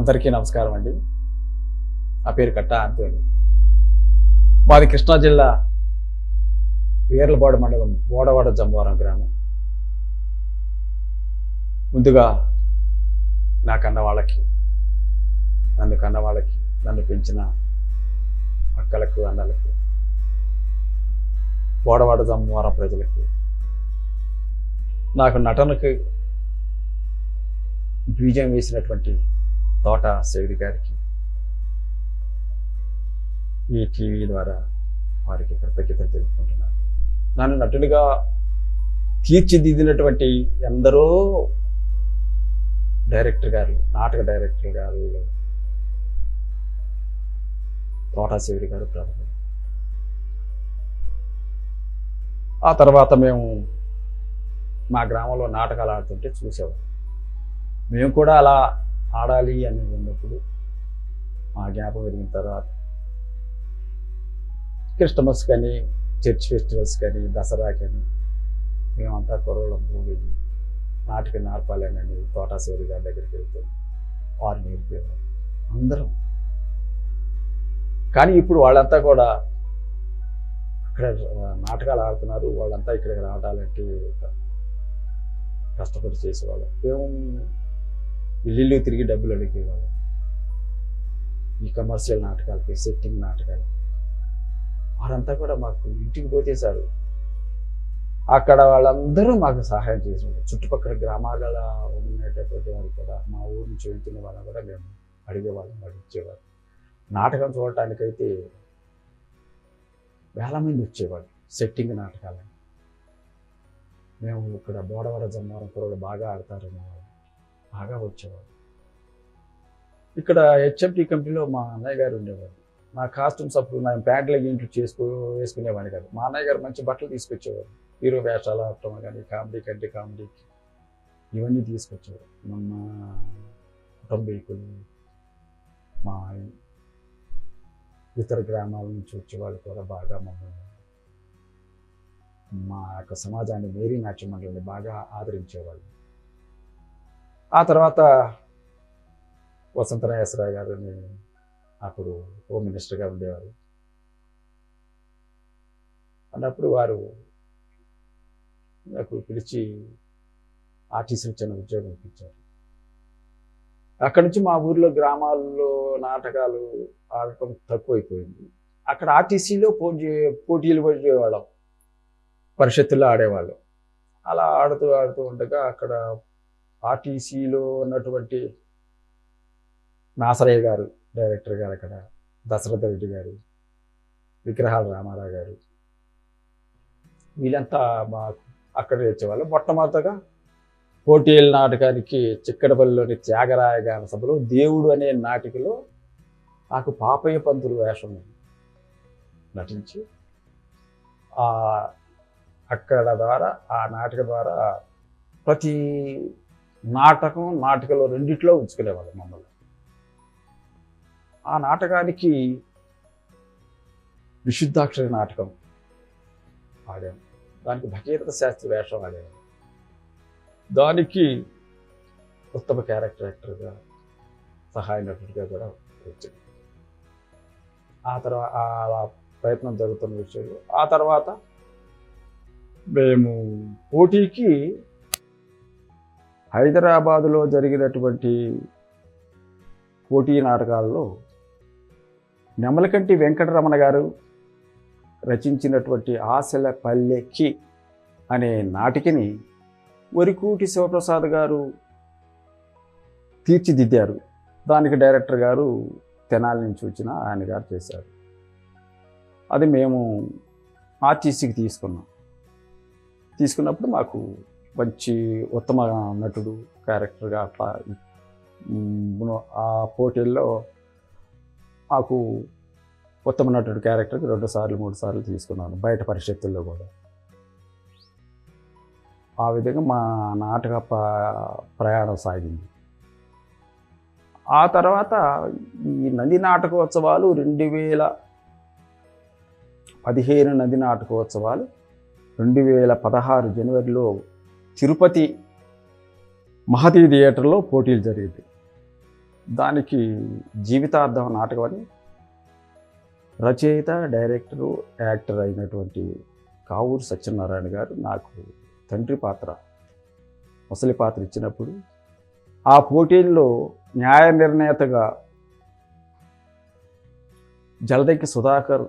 అందరికీ నమస్కారం అండి. నా పేరు కట్టా ఆంతోని. మాది కృష్ణా జిల్లా వీర్లపాడు మండలం బోడవాడ జంబవరం గ్రామం. ముందుగా నా కన్నవాళ్ళకి, నన్ను పెంచిన అక్కలకు, అన్నలకు, బోడవాడ జంబవరం ప్రజలకు, నాకు నటనకు బీజం వేసినటువంటి తోట శివరి గారికి ఈ టీవీ ద్వారా వారికి కృతజ్ఞతలు తెలుపుకుంటున్నాను. నన్ను నటునిగా తీర్చిదిద్దినటువంటి ఎందరో డైరెక్టర్ గారు, నాటక డైరెక్టర్ గారు తోట శివరి గారు ప్రధాన. ఆ తర్వాత మేము మా గ్రామంలో నాటకాలు ఆడుతుంటే చూసేవాళ్ళం. మేము కూడా అలా ఆడాలి అని ఉన్నప్పుడు మా జ్ఞాపకం పెరిగిన తర్వాత క్రిస్టమస్ కానీ, చర్చ్ ఫెస్టివల్స్ కానీ, దసరా కానీ మేమంతా కుర్రోళ్ళం వెళ్ళి నాటకం నేర్పాలని తోటా శివరి గారి దగ్గరికి వెళ్తాం. వారు నేర్పేవారు అందరం. కానీ ఇప్పుడు వాళ్ళంతా కూడా అక్కడ నాటకాలు ఆడుతున్నారు. వాళ్ళంతా ఇక్కడికి రావడాలంటే కష్టపడి చేసేవాళ్ళం. మేము ఇల్లు తిరిగి డబ్బులు అడిగేవాళ్ళం. ఈ కమర్షియల్ నాటకాలకి, సెట్టింగ్ నాటకాలు వారంతా కూడా మాకు ఇంటికి పోతే సారు అక్కడ వాళ్ళందరూ మాకు సహాయం చేసేవారు. చుట్టుపక్కల గ్రామాల ఉండేటటువంటి వారు కూడా, మా ఊరు నుంచి వెళ్తున్న వాళ్ళని కూడా మేము అడిగేవాళ్ళం, వాళ్ళు ఇచ్చేవారు. నాటకం చూడటానికైతే వేల మంది వచ్చేవాళ్ళు. సెట్టింగ్ నాటకాలని మేము ఇక్కడ బోడవర జంబవరం కుర్రోళ్ళు బాగా ఆడతారని బాగా వచ్చేవాడు. ఇక్కడ హెచ్ఎంటీ కంపెనీలో మా అన్నయ్య గారు ఉండేవారు. నా కాస్ట్యూమ్స్ అప్పుడు నేను ప్యాంట్లు ఇంట్లో వేసుకునేవాడిని కాదు. మా అన్నయ్య గారు మంచి బట్టలు తీసుకొచ్చేవారు. హీరో వేషాలు ఆడటం కానీ, కామెడీకి ఇవన్నీ తీసుకొచ్చేవారు. మన కుటుంబీకులు, మా ఇతర గ్రామాల నుంచి వచ్చేవాళ్ళు కూడా బాగా మమ్మల్ని, మా యొక్క సమాజాన్ని, మేరీ నాట్య మండలిని బాగా ఆదరించేవాళ్ళు. ఆ తర్వాత వసంతరాయసరావు గారిని అప్పుడు హోమ్ మినిస్టర్గా ఉండేవారు. అన్నప్పుడు వారు నాకు పిలిచి ఆర్టీసీలో చిన్న ఉద్యోగం ఇప్పించారు. అక్కడి నుంచి మా ఊర్లో గ్రామాల్లో నాటకాలు ఆడటం తక్కువైపోయింది. అక్కడ ఆర్టీసీలో పోటీలు పడేవాళ్ళం, పరిషత్తుల్లో ఆడేవాళ్ళం. అలా ఆడుతూ ఉండగా అక్కడ ఆర్టీసీలో ఉన్నటువంటి నాసరయ్య గారు డైరెక్టర్ గారు, అక్కడ దశరథ రెడ్డి గారు, విగ్రహాల రామారావు గారు, వీళ్ళంతా మాకు అక్కడ వచ్చేవాళ్ళు. మొట్టమొదటగా పోటీల నాటకానికి చిక్కడపల్లిలోని త్యాగరాయ గాన సభలో దేవుడు అనే నాటికలో నాకు పాపయ్య పంతులు వేషం నటించి అక్కడ ద్వారా, ఆ నాటక ద్వారా ప్రతి నాటకంలో రెండిట్లో ఉంచుకునేవాళ్ళు మమ్మల్ని. ఆ నాటకానికి విశుద్ధాక్షరి నాటకం ఆడాను. దానికి భగీరథ శాస్త్రి వేషం ఆడాను. దానికి ఉత్తమ క్యారెక్టర్ యాక్టర్గా, సహాయ నటుడిగా కూడా వచ్చింది. ఆ తర్వాత అలా ప్రయత్నం జరుగుతున్న విషయంలో ఆ తర్వాత మేము పోటీకి హైదరాబాదులో జరిగినటువంటి పోటీ నాటకాల్లో నెమలకంటి వెంకటరమణ గారు రచించినటువంటి ఆశల పల్లెకి అనే నాటికని వరికూటి శివప్రసాద్ గారు తీర్చిదిద్దారు. దానికి డైరెక్టర్ గారు తెనాలి నుంచి వచ్చిన ఆయన గారు చేశారు. అది మేము ఆర్టీసీకి తీసుకున్నప్పుడు మాకు మంచి ఉత్తమ నటుడు క్యారెక్టర్గా అట్లా ఆ పోటీల్లో మాకు ఉత్తమ నటుడు క్యారెక్టర్కి 2 సార్లు 3 సార్లు తీసుకున్నాను, బయట పరిషత్తుల్లో కూడా. ఆ విధంగా మా నాటక ప్రయాణం సాగింది. ఆ తర్వాత ఈ నంది నాటకోత్సవాలు 2015 నంది నాటకోత్సవాలు 2016 జనవరిలో తిరుపతి మహతి థియేటర్లో పోటీలు జరిగింది. దానికి జీవితార్థం నాటకం అని రచయిత, డైరెక్టరు, యాక్టర్ అయినటువంటి కావూరు సత్యనారాయణ గారు నాకు తండ్రి పాత్ర, ముసలి పాత్ర ఇచ్చినప్పుడు ఆ పోటీల్లో న్యాయ నిర్ణేతగా జలదంకి సుధాకర్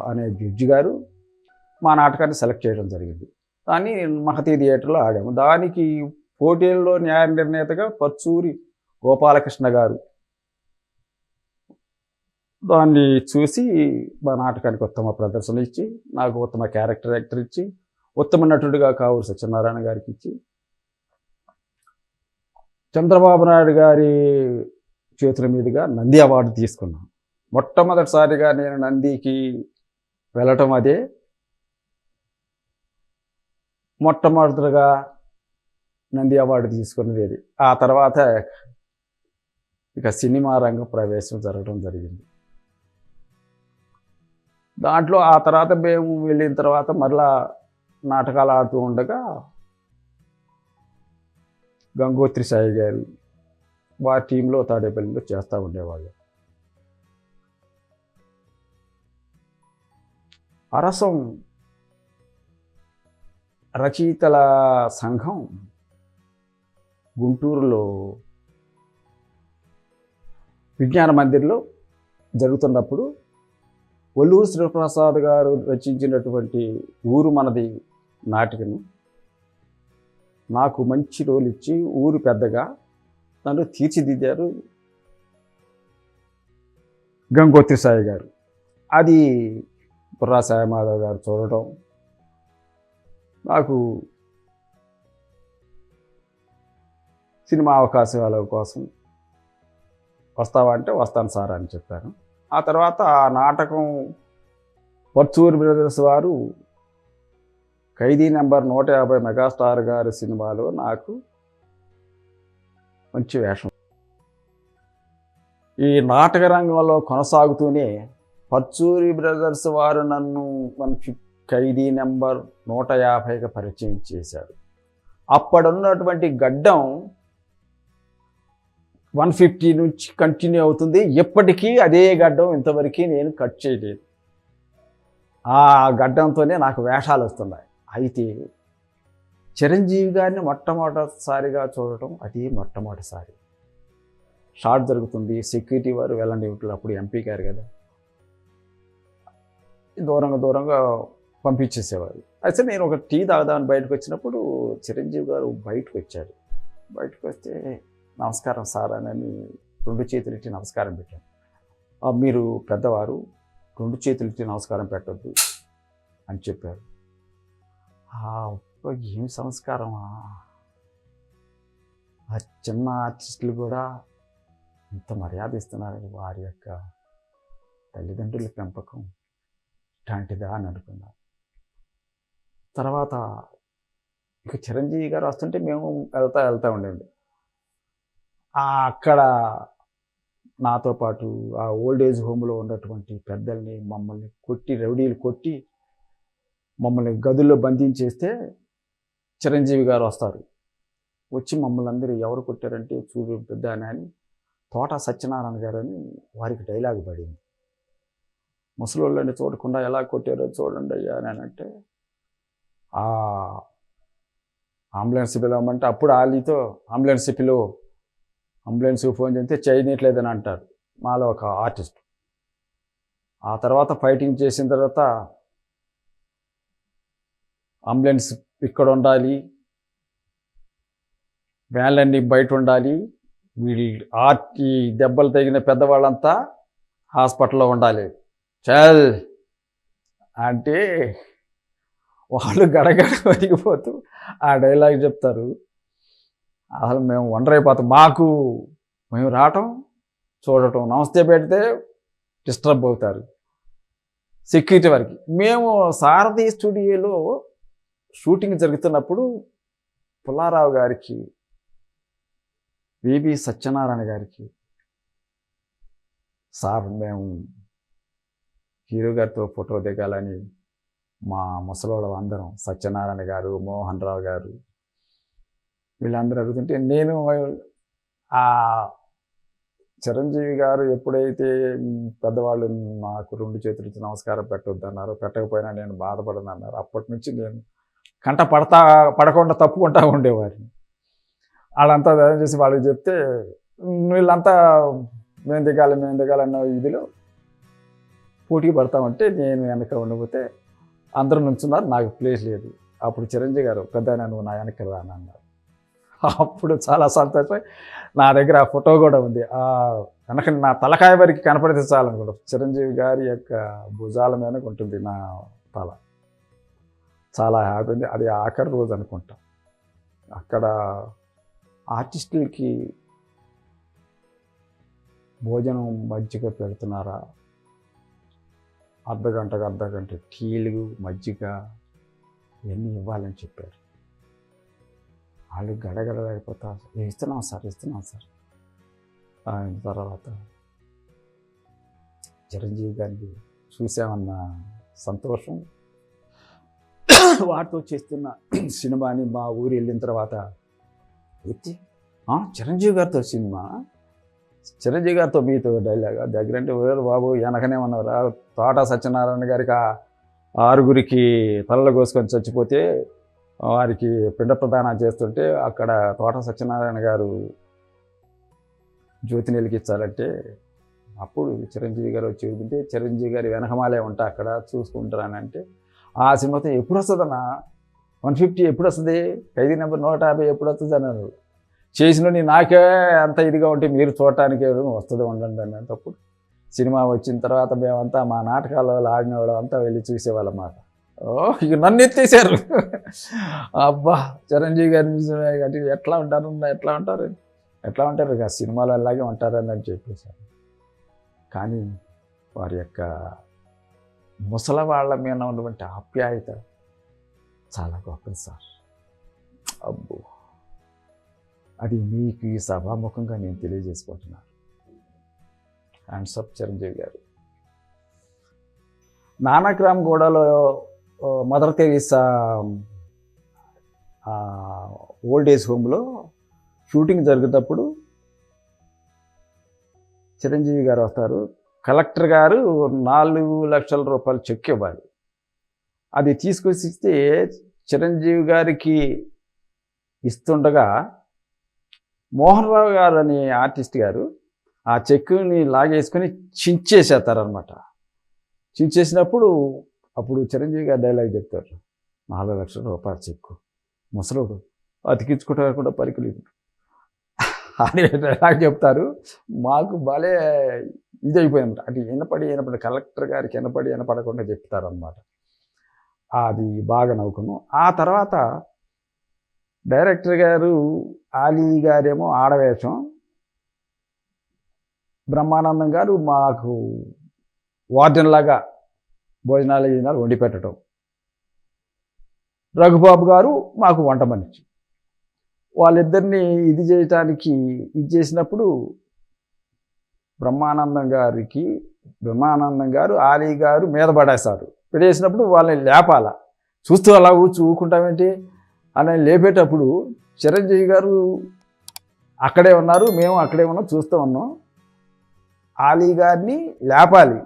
అనే జడ్జి గారు మా నాటకాన్ని సెలెక్ట్ చేయడం జరిగింది. దాన్ని మహతీ థియేటర్లో ఆడాము. దానికి పోటీల్లో న్యాయ నిర్ణేతగా పచ్చూరి గోపాలకృష్ణ గారు దాన్ని చూసి మా నాటకానికి ఉత్తమ ప్రదర్శన ఇచ్చి, నాకు ఉత్తమ క్యారెక్టర్ యాక్టర్ ఇచ్చి, ఉత్తమ నటుడిగా కావూరు సత్యనారాయణ గారికి ఇచ్చి, చంద్రబాబు నాయుడు గారి చేతుల మీదుగా నంది అవార్డు తీసుకున్నాను. మొట్టమొదటిసారిగా నేను నందికి వెళ్ళటం అదే. మొట్టమొదటిగా నంది అవార్డు తీసుకున్నది అది. ఆ తర్వాత ఇక సినిమా రంగ ప్రవేశం జరగడం జరిగింది. దాంట్లో ఆ తర్వాత మేము వెళ్ళిన తర్వాత మరలా నాటకాలు ఆడుతూ ఉండగా గంగోత్రి సాయి గారు వారి టీంలో తాడేపల్లిలో చేస్తూ ఉండేవాళ్ళు. అరసం రచయితల సంఘం గుంటూరులో విజ్ఞాన మందిర్లో జరుగుతున్నప్పుడు ఒల్లూరు శ్రీప్రసాద్ గారు రచించినటువంటి ఊరు మనది నాటికను నాకు మంచి రోల్ ఇచ్చి ఊరు పెద్దగా నన్ను తీర్చిదిద్దారు గంగోత్రి సాయి గారు. అది బుర్రా సాయిమాధవ్ గారు చూడటం, నాకు సినిమా అవకాశాల కోసం వస్తావా అంటే వస్తాను సార్ అని చెప్పాను. ఆ తర్వాత ఆ నాటకం పర్చూరి బ్రదర్స్ వారు ఖైదీ నెంబర్ 150 మెగాస్టార్ గారి సినిమాలో నాకు మంచి వేషం. ఈ నాటక రంగంలో కొనసాగుతూనే పర్చూరి బ్రదర్స్ వారు నన్ను ఖైదీ నెంబర్ 150కి పరిచయం చేశారు. అప్పుడున్నటువంటి గడ్డం 150 నుంచి కంటిన్యూ అవుతుంది. ఎప్పటికీ అదే గడ్డం ఇంతవరకు నేను కట్ చేయలేదు. ఆ గడ్డంతోనే నాకు వేషాలు వస్తున్నాయి. అయితే చిరంజీవి గారిని మొట్టమొదటిసారిగా చూడటం అది మొట్టమొదటిసారి. షాట్ జరుగుతుంది, సెక్యూరిటీ వారు వెళ్ళండి, అప్పుడు ఎంపీ గారు కదా, దూరంగా పంపించేసేవారు. అయితే నేను ఒక టీ తాగదామని బయటకు వచ్చినప్పుడు చిరంజీవి గారు బయటకు వచ్చారు. బయటకు వస్తే నమస్కారం సార్ అని 2 చేతులు ఇచ్చి నమస్కారం పెట్టాను. మీరు పెద్దవారు, 2 చేతులు ఇచ్చి నమస్కారం పెట్టద్దు అని చెప్పారు. ఏం సంస్కారమా, ఆ చిన్న ఆర్టిస్టులు కూడా ఇంత మర్యాద ఇస్తున్నారు, వారి యొక్క తల్లిదండ్రుల పెంపకం ఇట్లాంటిదా అని అనుకున్నాను. తర్వాత ఇక చిరంజీవి గారు వస్తుంటే మేము వెళ్తా ఉండేది. అక్కడ నాతో పాటు ఆ ఓల్డ్ ఏజ్ హోమ్లో ఉన్నటువంటి పెద్దల్ని మమ్మల్ని రౌడీలు కొట్టి మమ్మల్ని గదుల్లో బంధించేస్తే చిరంజీవి గారు వస్తారు. వచ్చి మమ్మల్ని అందరూ ఎవరు కొట్టారంటే చూడు పెద్ద అని తోట సత్యనారాయణ గారు అని వారికి డైలాగ్ పడింది. ముసలోళ్ళని చూడకుండా ఎలా కొట్టారో చూడండి అయ్యా అని అంటే అంబులెన్స్ పిలవమంటే అప్పుడు ఆలీతో అంబులెన్స్కి ఫోన్ చేస్తే చేయనట్లేదని అంటారు మాలో ఒక ఆర్టిస్ట్. ఆ తర్వాత ఫైటింగ్ చేసిన తర్వాత అంబులెన్స్ ఇక్కడ ఉండాలి, వ్యాన్లన్నీ బయట ఉండాలి, ఈ దెబ్బలు తగిన పెద్దవాళ్ళంతా హాస్పిటల్లో ఉండాలి చల్ అంటే వాళ్ళు గడగడ వరిగిపోతూ ఆ డైలాగ్ చెప్తారు. అసలు మేము అయిపోతాం. మేము రావటం చూడటం, నమస్తే పెడితే డిస్టర్బ్ అవుతారు సెక్యూరిటీ వారికి. మేము సారథి స్టూడియోలో షూటింగ్ జరుగుతున్నప్పుడు పుల్లారావు గారికి, వివి సత్యనారాయణ గారికి, సార్ మేము హీరో గారితో ఫోటో దిగాలని మా ముసలోళ్ళ అందరం, సత్యనారాయణ గారు, మోహన్ రావు గారు, వీళ్ళందరూ అడుగుతుంటే నేను ఆ చిరంజీవి గారు ఎప్పుడైతే పెద్దవాళ్ళు నాకు 2 చేతులకి నమస్కారం పెట్టొద్దన్నారో, పెట్టకపోయినా నేను బాధపడనన్నారు, అప్పటి నుంచి నేను కంట పడకుండా తప్పుకుంటా ఉండేవాడిని. వాళ్ళంతా ధైర్యం చేసి వాళ్ళకి చెప్తే వీళ్ళంతా మేము దిగాలన్న ఇదిలో పోటీ పడతామంటే నేను వెనక ఉండిపోతే అందరూ నుంచున్నారు, నాకు ప్లేస్ లేదు. అప్పుడు చిరంజీవి గారు పెద్దాయన నువ్వు నా వెనక్కి రానన్నారు. అప్పుడు చాలా సంతోషం. నా దగ్గర ఆ ఫోటో కూడా ఉంది. వెనక నా తలకాయ వరకు కనపడితే చాలనుకుంటా, చిరంజీవి గారి యొక్క భుజాల మీద ఉంటుంది నా తల. చాలా హ్యాపీ ఉంది. అది ఆఖరి రోజు అనుకుంటా. అక్కడ ఆర్టిస్టులకి భోజనం మజ్జిగ పెడుతున్నారా, అర్ధగంట టీలు మజ్జిగ ఇవన్నీ ఇవ్వాలని చెప్పారు. వాళ్ళు గడగడలేకపోతా ఇస్తున్నాం సార్. ఆయన తర్వాత చిరంజీవి గారిని చూసామన్న సంతోషం, వాటితో చేస్తున్న సినిమాని మా ఊరు వెళ్ళిన తర్వాత ఎత్తి చిరంజీవి గారితో సినిమా, చిరంజీవి గారితో మీతో డైలాగ్ దగ్గరంటే వేరు బాబు వెనకనే ఉన్నవరా, తోట సత్యనారాయణ గారికి 6గురికి తలలు కోసుకొని చచ్చిపోతే వారికి పిండ ప్రదానం చేస్తుంటే అక్కడ తోట సత్యనారాయణ గారు జ్యోతిని వెలిగించాలంటే అప్పుడు చిరంజీవి గారు వచ్చి వెళ్తుంటే చిరంజీవి గారి వెనకమాలే ఉంటా అక్కడ చూసుకుంటారని అంటే ఆ సినిమాతో ఎప్పుడు వస్తుందన్నా 150 ఎప్పుడు వస్తుంది, ఖైదీ నెంబర్ 150 ఎప్పుడు వస్తుంది అన్నారు. చేసిన నాకే అంత ఇదిగా ఉంటే మీరు చూడటానికి వస్తుంది ఉండండి అన్నప్పుడు సినిమా వచ్చిన తర్వాత మేమంతా మా నాటకాలలో ఆడిన వాళ్ళు అంతా వెళ్ళి చూసేవాళ్ళం మాట. ఇక నన్ను ఎత్తేసారు. అబ్బా చిరంజీవి గారిని ఎట్లా ఉంటారు ఇక సినిమాలో అలాగే ఉంటారని చెప్పేశారు. కానీ వారి యొక్క ముసలి వాళ్ళ మీద ఉన్నటువంటి ఆప్యాయత చాలా గొప్పది సార్. అబ్బో అది మీకు ఈ సభాముఖంగా నేను తెలియజేసుకుంటున్నాను. Hands up Chiranjeevi garu. నానక్రామ్ గూడలో మదర్ తెరీసా ఓల్డ్ ఏజ్ హోమ్లో షూటింగ్ జరిగేటప్పుడు చిరంజీవి గారు వస్తారు. కలెక్టర్ గారు 4 లక్షల రూపాయలు చెక్ ఇవ్వాలి. అది తీసుకొచ్చి ఇస్తే చిరంజీవి గారికి ఇస్తుండగా మోహన్ రావు గారు అనే ఆర్టిస్ట్ గారు ఆ చెక్కుని లాగేసుకొని చించేసేస్తారనమాట. చించేసినప్పుడు అప్పుడు చిరంజీవి గారు డైలాగ్ చెప్తారు, 4 లక్షల రూపాయల చెక్కు ముసలోడు అతికించుకోవడానికి కూడా పరికలేదు అని డైలాగ్ చెప్తారు. మాకు భలే ఇది అయిపోయింది. అది వినపడి కలెక్టర్ గారికి వినపడకుండా చెప్తారనమాట. అది బాగా నవ్వుకున్నాం. ఆ తర్వాత డైరెక్టర్ గారు ఆలీ గారేమో ఆడవేషం, బ్రహ్మానందం గారు మాకు వార్డెన్లాగా భోజనాలు వండి పెట్టడం, రఘుబాబు గారు మాకు వంట మనిషి. వాళ్ళిద్దరిని ఇది చేసినప్పుడు బ్రహ్మానందం గారు ఆలీ గారు మీద పడేస్తారు. పెట్టేసినప్పుడు వాళ్ళని లేపాల. చూస్తూ అలా ఊకుంటామేంటి అని లేపేటప్పుడు చిరంజీవి గారు అక్కడే ఉన్నారు, మేము అక్కడే ఉన్నాం, చూస్తూ ఉన్నాం. ఆలీ గారిని లేపాలి.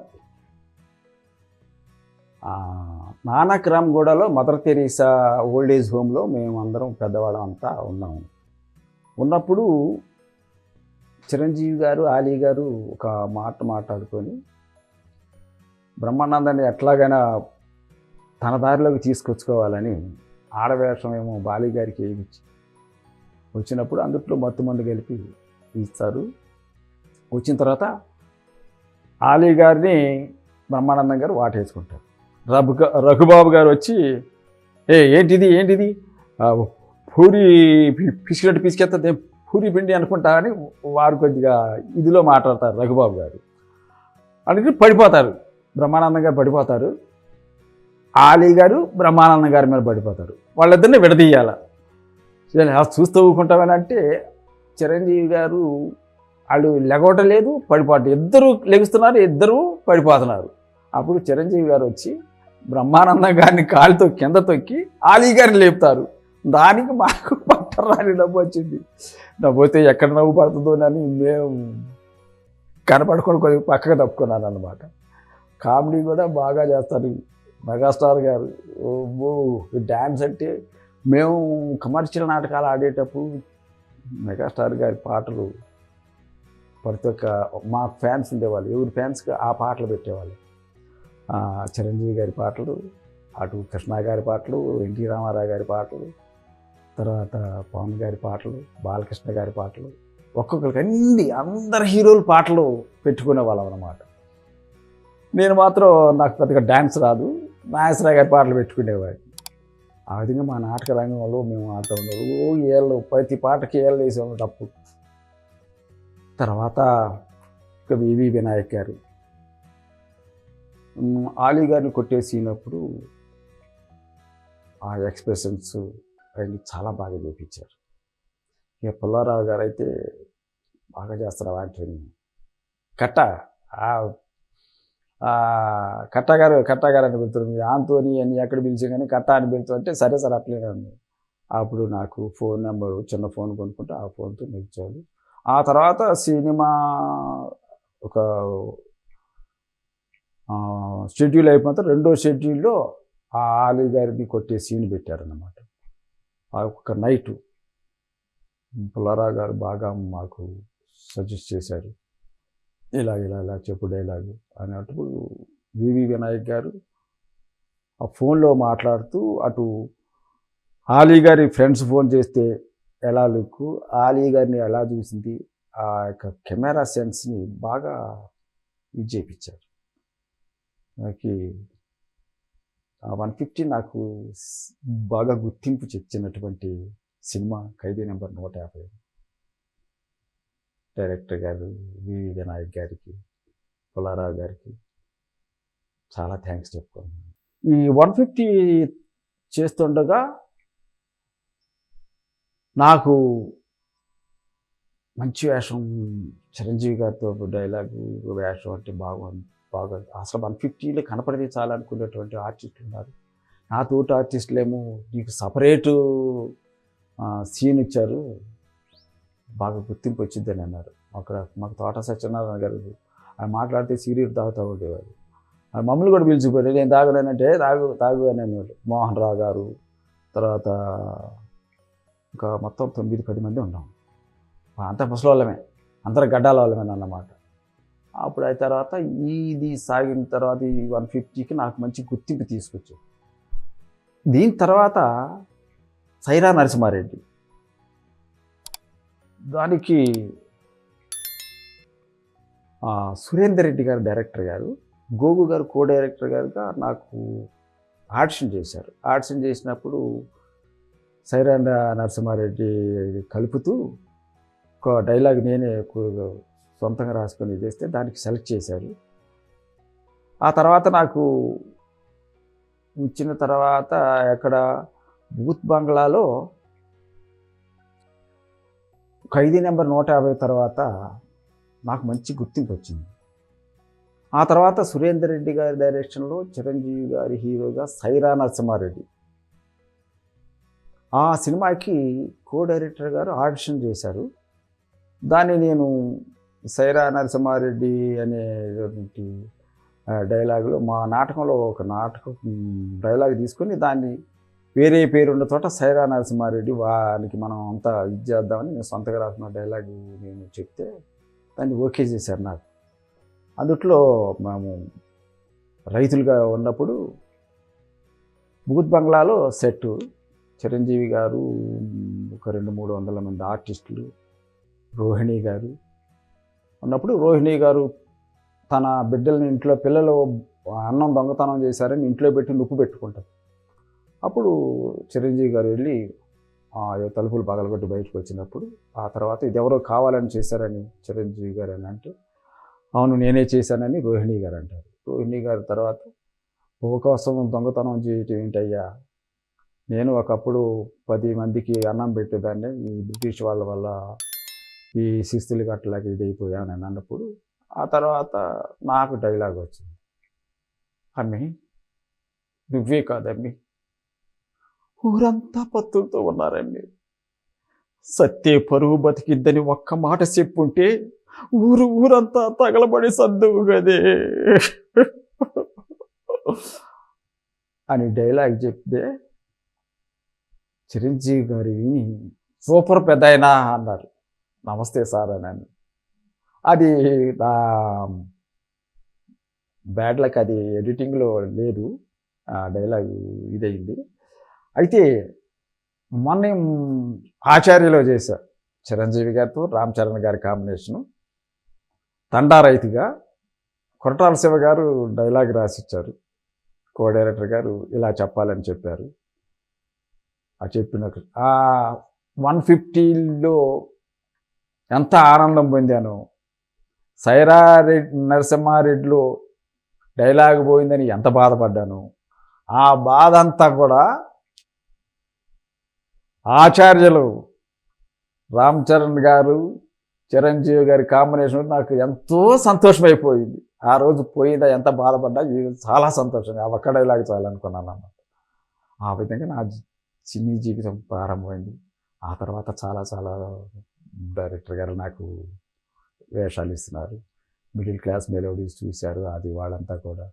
నానక్రామ్ గూడలో మదర్ తెరీసా ఓల్డ్ ఏజ్ హోమ్లో మేము అందరం పెద్దవాళ్ళం అంతా ఉన్నాము. ఉన్నప్పుడు చిరంజీవి గారు ఆలీ గారు ఒక మాట్లాడుకొని బ్రహ్మానందాన్ని ఎట్లాగైనా తన దారిలోకి తీసుకొచ్చుకోవాలని ఆడవేషం ఏమో బాలీ గారికి ఏమిచ్చి వచ్చినప్పుడు అందుట్లో మత్తుమందు కలిపి ఇస్తారు. వచ్చిన తర్వాత ఆలీ గారిని బ్రహ్మానందం గారు వాటేసుకుంటారు. రఘుబాబు గారు వచ్చి ఏంటిది పూరి పిసికెత్తే పూరి పిండి అనుకుంటా అని వారు కొద్దిగా ఇదిలో మాట్లాడతారు. రఘుబాబు గారు అందుకని పడిపోతారు, బ్రహ్మానందం గారు పడిపోతారు, ఆలీ గారు బ్రహ్మానందం గారి మీద పడిపోతారు. వాళ్ళిద్దరిని విడదీయాల. చూస్తూ ఊకుంటామని అంటే చిరంజీవి గారు వాళ్ళు లెగవటం లేదు, పడిపోవటం, ఇద్దరు లెగుస్తున్నారు, ఇద్దరు పడిపోతున్నారు. అప్పుడు చిరంజీవి గారు వచ్చి బ్రహ్మానందం గారిని కాలుతో కింద తొక్కి ఆలీ గారిని లేపుతారు. దానికి మాకు పట్టరాని నవ్వు వచ్చింది. నవ్వుతే ఎక్కడ నవ్వు పడుతుందో అని మేము కనపడుకొని కొద్దిగా పక్కకు తప్పుకున్నాను అన్నమాట. కామెడీ కూడా బాగా చేస్తారు మెగాస్టార్ గారు. డ్యాన్స్ అంటే మేము కమర్షియల్ నాటకాలు ఆడేటప్పుడు మెగాస్టార్ గారి పాటలు ప్రతి ఒక్క మా ఫ్యాన్స్ ఉండేవాళ్ళు, ఎవరి ఫ్యాన్స్కి ఆ పాటలు పెట్టేవాళ్ళు. చిరంజీవి గారి పాటలు, అటు కృష్ణ గారి పాటలు, ఎన్టీ రామారావు గారి పాటలు, తర్వాత పవన్ గారి పాటలు, బాలకృష్ణ గారి పాటలు, ఒక్కొక్కరికి అందరు హీరోల పాటలు పెట్టుకునే వాళ్ళం అన్నమాట. నేను మాత్రం నాకు పెద్దగా డ్యాన్స్ రాదు, నాగేశ్వరరావు గారి పాటలు పెట్టుకునేవాడిని. ఆ విధంగా మా నాటక రంగంలో మేము ఆడుతూ ఉన్నాం. ఏళ్ళు ప్రతి పాటకి ఏళ్ళు వేసాము తప్పు. తర్వాత ఇక వివి వినాయక్ గారు ఆలీ గారిని కొట్టేసినప్పుడు ఆ ఎక్స్ప్రెషన్స్ అవన్నీ చాలా బాగా చేయించారు. ఇక పుల్లారావు గారు అయితే బాగా చేస్తారు వాటిని. కట్టగారు అని పిలుతుంది, ఆంతోని అని ఎక్కడ పిలిచి కానీ కట్ట అని పిలుతుంటే సరే సార్ అట్లనే ఉంది. అప్పుడు నాకు ఫోన్ నెంబరు చిన్న ఫోన్ కొనుక్కుంటే ఆ ఫోన్తో నిలిచాడు. ఆ తర్వాత సినిమా ఒక షెడ్యూల్ అయిపోతే రెండో షెడ్యూల్లో ఆ ఆలీ గారిని కొట్టే సీన్ పెట్టారన్నమాట. ఆ ఒక్క నైటు పుల్లారావు గారు బాగా మాకు సజెస్ట్ చేశారు, ఇలా ఇలా ఇలా చెప్పు డైలాగు అన్నప్పుడు వివి వినాయక్ గారు ఆ ఫోన్లో మాట్లాడుతూ అటు ఆలీ గారి ఫ్రెండ్స్ ఫోన్ చేస్తే ఎలా లుక్, ఆలీ గారిని ఎలా చూసింది, ఆ యొక్క కెమెరా సెన్స్ని బాగా ఇది చేయించారు. నాకు 150 నాకు బాగా గుర్తింపు తెచ్చినటువంటి సినిమా ఖైదీ నెంబర్ 150. డైరెక్టర్ గారు వివి వినాయక్ గారికి, పుల్లారావు గారికి చాలా థ్యాంక్స్ చెప్పుకున్నాను. ఈ 150 చేస్తుండగా నాకు మంచి వేషం, చిరంజీవి గారితో డైలాగు వేషం అంటే బాగా అసలు 150లో కనపడితే చాలా అనుకునేటువంటి ఆర్టిస్టులు ఉన్నారు. నా తోటి ఆర్టిస్టులేమో నీకు సపరేటు సీన్ ఇచ్చారు, బాగా గుర్తింపు వచ్చిందని అన్నారు. మాకు తోట సత్యనారాయణ గారు ఆయన మాట్లాడితే సీరియల్ తాగుతూ ఉండేవారు. మమ్మల్ని కూడా పిలిచిపోయారు, నేను తాగలేనంటే తాగు అని అనేవారు. మోహన్ రావు గారు, తర్వాత ఇంకా మొత్తం 9-10 మంది ఉన్నాం. అంతా ముసలి వాళ్ళమే, అందరూ గడ్డాల వాళ్ళమే అన్నమాట. అప్పుడు అయిన తర్వాత ఇది సాగిన తర్వాత ఈ 150కి నాకు మంచి గుర్తింపు తీసుకొచ్చారు. దీని తర్వాత సైరా నరసింహారెడ్డి, దానికి సురేందర్ రెడ్డి గారు డైరెక్టర్ గారు, గోగు గారు కో డైరెక్టర్ గారుగా నాకు ఆడిషన్ చేశారు. ఆడిషన్ చేసినప్పుడు సైరా నరసింహారెడ్డి కలుపుతూ ఒక డైలాగ్ నేనే సొంతంగా రాసుకొని చేస్తే దానికి సెలెక్ట్ చేశారు. ఆ తర్వాత నాకు ఇచ్చిన తర్వాత ఎక్కడ బూత్ బంగ్లాలో ఖైదీ నెంబర్ 150 తర్వాత నాకు మంచి గుర్తింపు వచ్చింది. ఆ తర్వాత సురేందర్ రెడ్డి గారి డైరెక్షన్లో చిరంజీవి గారి హీరోగా సైరా నరసింహారెడ్డి, ఆ సినిమాకి కో డైరెక్టర్ గారు ఆడిషన్ చేశారు. దాన్ని నేను సైరా నరసింహారెడ్డి అనేటువంటి డైలాగులో మా నాటకంలో ఒక డైలాగ్ తీసుకొని దాన్ని వేరే పేరున్న చోట సైరా నరసింహారెడ్డి వానికి మనం అంతా ఇది చేద్దామని నేను సొంతగా రాసిన డైలాగ్ నేను చెప్తే దాన్ని ఓకే చేశారు నాకు. అందుట్లో మేము రైతులుగా ఉన్నప్పుడు బూత్ బంగ్లాలో సెట్టు, చిరంజీవి గారు, ఒక 200-300 మంది ఆర్టిస్టులు, రోహిణి గారు ఉన్నప్పుడు రోహిణి గారు తన బిడ్డలని ఇంట్లో పిల్లలు అన్నం దొంగతనం చేశారని ఇంట్లో పెట్టి నొప్పు పెట్టుకుంటారు. అప్పుడు చిరంజీవి గారు వెళ్ళి తలుపులు పగలగొట్టి బయటకు వచ్చినప్పుడు ఆ తర్వాత ఇది ఎవరో కావాలని చేశారని చిరంజీవి గారు అని అంటే, అవును నేనే చేశానని రోహిణి గారు అంటారు. రోహిణి గారి తర్వాత పువ్వు కోసం దొంగతనం చేయటం ఏంటయ్యా, నేను ఒకప్పుడు 10 మందికి అన్నం పెట్టేదాన్ని, ఈ బ్రిటిష్ వాళ్ళ వల్ల ఈ శిస్తులు గట్టలాగా ఇది అయిపోయాను అని అన్నప్పుడు ఆ తర్వాత నాకు డైలాగ్ వచ్చింది, అమ్మి నువ్వే కాదమ్మి ఊరంతా పత్తులతో ఉన్నారండి. సత్తే పరువు బతికిద్దని ఒక్క మాట చెప్పుంటే ఊరంతా తగలబడి సర్దువు గదే అని డైలాగ్ చెప్తే చిరంజీవి గారు విని సూపర్ పెద్దాయనా అన్నారు. నమస్తే సార్ అని. అది నా బ్యాడ్ లక్, అది ఎడిటింగ్లో లేదు, ఆ డైలాగ్ ఇదయింది. అయితే మొన్న ఆచార్యలో చేశారు చిరంజీవి గారితో రామ్ చరణ్ గారి కాంబినేషను. తండా రైతుగా కొరటాల శివ గారు డైలాగ్ రాసిచ్చారు. కో డైరెక్టర్ గారు ఇలా చెప్పాలని చెప్పారు. ఆ చెప్పిన 150లో ఎంత ఆనందం పొందాను. సైరా నరసింహారెడ్డిలో డైలాగ్ పోయిందని ఎంత బాధపడ్డాను. ఆ బాధ అంతా కూడా ఆచార్యులు రామ్ చరణ్ గారు చిరంజీవి గారి కాంబినేషన్ నాకు ఎంతో సంతోషమైపోయింది. ఆ రోజు పోయిందా ఎంత బాధపడ్డా, ఇది చాలా సంతోషంగా ఆ ఒక్క డైలాగ్ చాలనుకున్నాను అన్నమాట. ఆ విధంగా నా సినీ జీవితం ప్రారంభమైంది. ఆ తర్వాత చాలా చాలా డైరెక్టర్ గారు నాకు వేషాలు ఇస్తున్నారు. మిడిల్ క్లాస్ మెలోడీస్ చూశారు. అది వాళ్ళంతా కూడా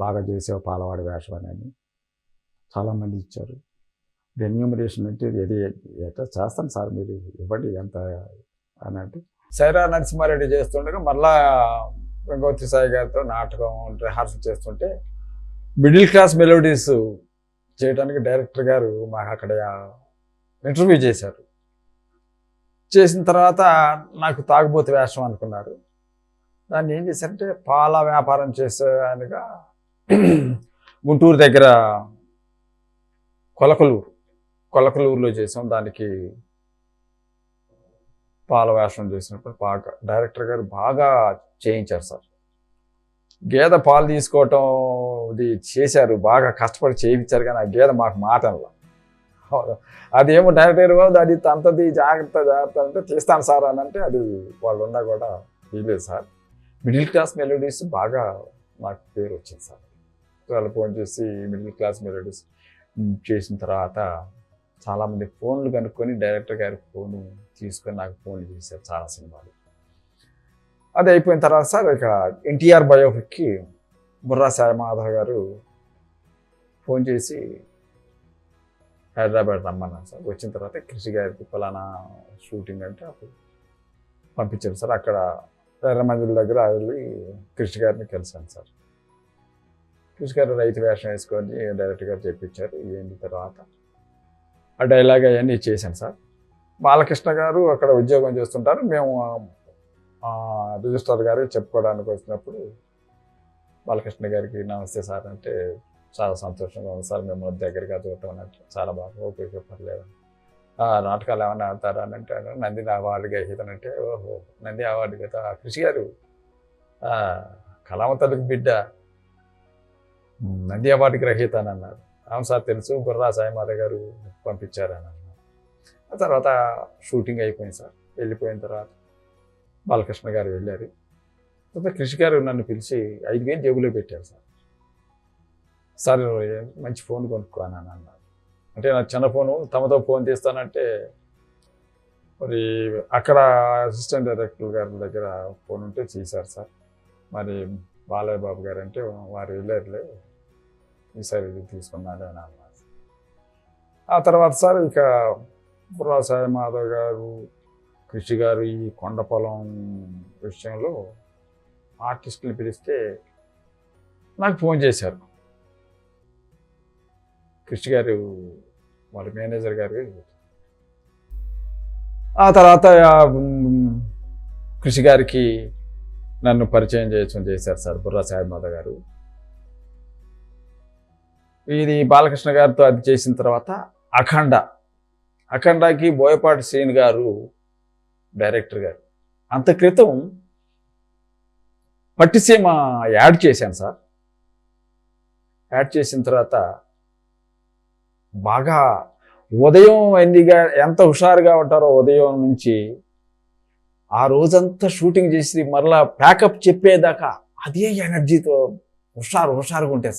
బాగా చేసావు పాలవాడి వేషం అని చాలామంది ఇచ్చారు. రెన్యూమరేషన్ అంటే ఏది ఎట్లా చేస్తాను సార్ మీరు ఇవ్వండి ఎంత అని అంటే, సైరా నరసింహారెడ్డి చేస్తుండగా మళ్ళా గంగోత్రి సాయి గారితో నాటకం రిహార్సల్ చేస్తుంటే మిడిల్ క్లాస్ మెలోడీస్ చేయడానికి డైరెక్టర్ గారు మాకు అక్కడ ఇంటర్వ్యూ చేశారు. చేసిన తర్వాత నాకు తాగుబోతు వేషం అనుకున్నారు. దాన్ని ఏం చేశారంటే పాల వ్యాపారం చేసే ఆయనగా గుంటూరు దగ్గర కొలకలూరులో చేసాం. దానికి పాల వేషం చేసినప్పుడు బాగా డైరెక్టర్ గారు బాగా చేయించారు సార్. గేదె పాలు తీసుకోవటం ఇది చేశారు, బాగా కష్టపడి చేయించారు. కానీ ఆ గేదె మాకు మాట అనలా. అదేమో డైరెక్టర్ గారు అది అంతది జాగ్రత్త అంటే తీస్తాను సార్ అని అంటే అది వాళ్ళు ఉన్నా కూడా వీలేదు సార్. మిడిల్ క్లాస్ మెలోడీస్ బాగా నాకు పేరు వచ్చింది సార్. వాళ్ళు ఫోన్ చేసి మిడిల్ క్లాస్ మెలోడీస్ చేసిన తర్వాత చాలామంది ఫోన్లు కనుక్కొని డైరెక్టర్ గారి ఫోను తీసుకొని నాకు ఫోన్లు చేశారు చాలా సినిమాలు. అది అయిపోయిన తర్వాత సార్ ఇక ఎన్టీఆర్ బయోపిక్కి బుర్రా సాయి మాధవ్ గారు ఫోన్ చేసి హైదరాబాద్ రమ్మన్నారు సార్. వచ్చిన తర్వాత కృషి గారికి ఫలానా షూటింగ్ అంటే అప్పుడు పంపించారు సార్. అక్కడ ఎర్రమంజిల దగ్గర వెళ్ళి కృషి గారిని కలిశాను సార్. కృషి గారు రైతు వేషం వేసుకొని డైరెక్టర్ గారు చెప్పించారు. ఏంటి తర్వాత ఆ డైలాగ్ అవన్నీ చేశాను సార్. బాలకృష్ణ గారు అక్కడ ఉద్యోగం చేస్తుంటారు. మేము రిజిస్ట్రార్ గారికి చెప్పుకోవడానికి వచ్చినప్పుడు బాలకృష్ణ గారికి నమస్తే సార్ అంటే చాలా సంతోషంగా ఉంది సార్, మేము దగ్గరగా చూడటం అంటే చాలా బాగా ఓకే పర్లేదు. నాటకాలు ఏమైనా ఆడతారా అని అంటే నంది అవార్డు గ్రహీతనంటే ఓహో నంది అవార్డు గ్రహీత కృషి గారు కళావతలకు బిడ్డ నంది అవార్డు గ్రహీత అని అన్నారు. అవును సార్ తెలుసు, బుర్రా సాయిమాధవ్ గారు పంపించారని అన్నారు. ఆ తర్వాత షూటింగ్ అయిపోయింది సార్. వెళ్ళిపోయిన తర్వాత బాలకృష్ణ గారు వెళ్ళారు. తర్వాత కృషి గారు నన్ను పిలిచి 5,000 జేబులో పెట్టారు సార్. సార్ మంచి ఫోన్ కొనుక్కోని అని అన్నారు. అంటే నా చిన్న ఫోను తమతో ఫోన్ తీస్తానంటే మరి అక్కడ అసిస్టెంట్ డైరెక్టర్ గారి దగ్గర ఫోన్ ఉంటే చేశారు సార్. మరి బాలయ్య బాబు గారు అంటే వారు వెళ్ళారులే ఈసారి ఇది తీసుకున్నాడు అని అన్నారు. ఆ తర్వాత సార్ ఇక బుర్రా సాయి మాధవ్ గారు కృషి గారు ఈ కొండ పొలం విషయంలో ఆర్టిస్టులు పిలిస్తే నాకు ఫోన్ చేశారు. కృషి గారు వాళ్ళ మేనేజర్ గారు. ఆ తర్వాత కృషి గారికి నన్ను పరిచయం చేశారు సార్ బుర్రా సాయి మాధవ్ గారు. ఇది బాలకృష్ణ గారితో అది చేసిన తర్వాత అఖండకి బోయపాటి శ్రీని గారు డైరెక్టర్ గారు. అంత క్రితం పట్టిసీమ యాడ్ చేశాను సార్. యాడ్ చేసిన తర్వాత బాగా ఉదయం ఎంత హుషారుగా ఉంటారో ఉదయం నుంచి ఆ రోజంతా షూటింగ్ చేసి మరలా ప్యాకప్ చెప్పేదాకా అదే ఎనర్జీతో హుషారుగా ఉంటాయి